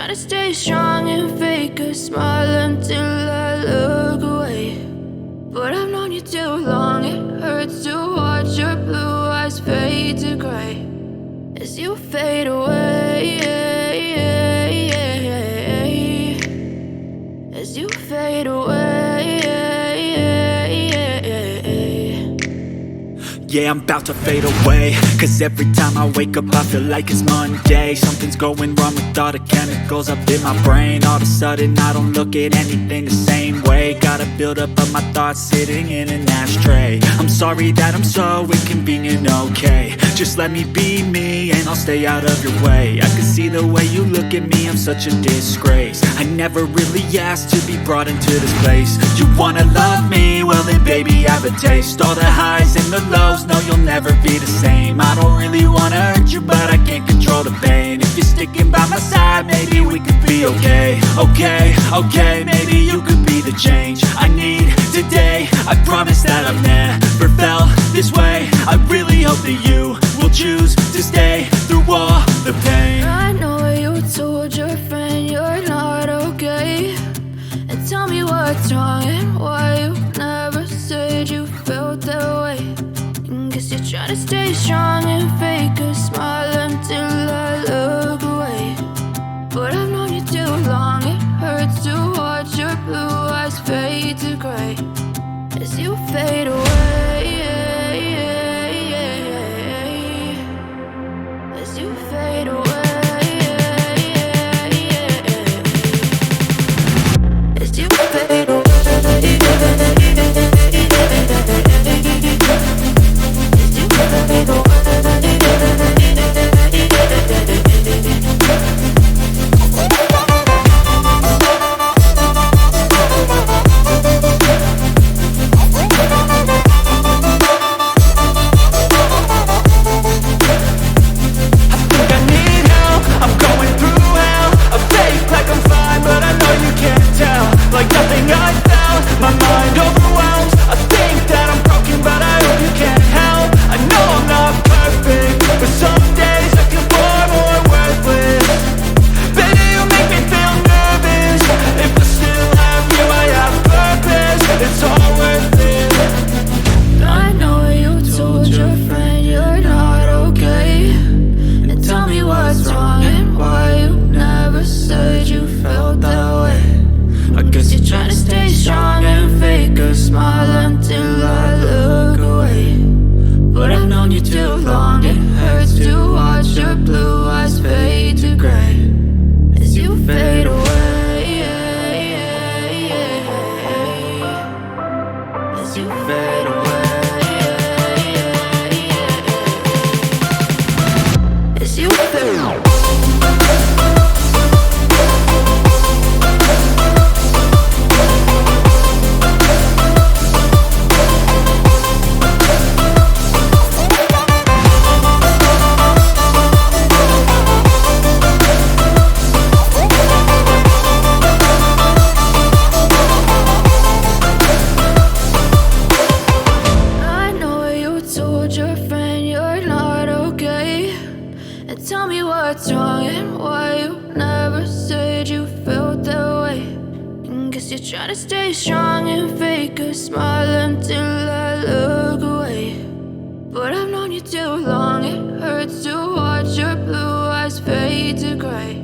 try to stay strong and fake a smile until I look away. But I've known you too long, it hurts to watch your blue eyes fade to gray as you fade away, as you fade away. Yeah, I'm about to fade away, cause every time I wake up I feel like it's Monday. Something's going wrong with all the chemicals up in my brain. All of a sudden I don't look at anything the same way. Got a build up of my thoughts sitting in an ashtray. I'm sorry that I'm so inconvenient, okay. Just let me be me and I'll stay out of your way. I can see the way you look at me, I'm such a disgrace. I never really asked to be brought into this place. You wanna love me? Well then baby have a taste. All the highs and the lows, no, you'll never be the same. I don't really wanna hurt you, but I can't control the pain. If you're sticking by my side, maybe we could be okay. Okay, maybe you could be the change I need today. I promise that I've never felt this way. I really hope that you will choose to stay through all the pain. I know you told your friend you're not okay, and tell me what's wrong and why you never said you felt that way. Guess you're trying to stay strong and fake a smile until I look away. But I've known you too long, it hurts to watch your blue eyes fade to gray as you fade away, as you fade away, as you fade away. Tell me what's wrong and why you never said you felt that way. Guess you're trying to stay strong and fake a smile until I look away. But I've known you too long, it hurts to watch your blue eyes fade to gray